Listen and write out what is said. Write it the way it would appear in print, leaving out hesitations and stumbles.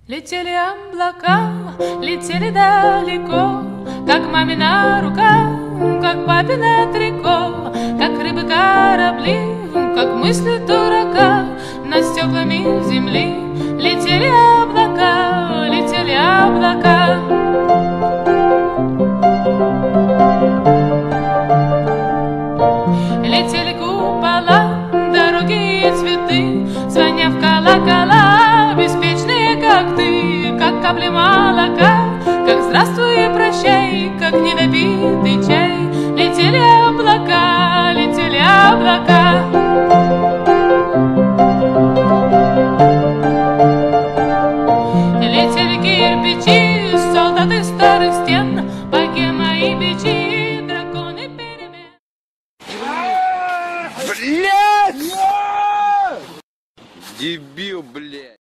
Летели облака, летели далеко, как мамина рука, как папино трико, как рыбы корабли, как мысли дурака над стеклами земли. Летели облака, летели облака. Летели купола, дороги и цветы, звоня в колокола, беспечные, как ты, как капли молока, как здравствуй и прощай, как недопитый чай. Летели облака, летели облака. Летели кирпичи, солдаты старых стен, богема и бичи, драконы перемен. Блять! Дебил, блядь!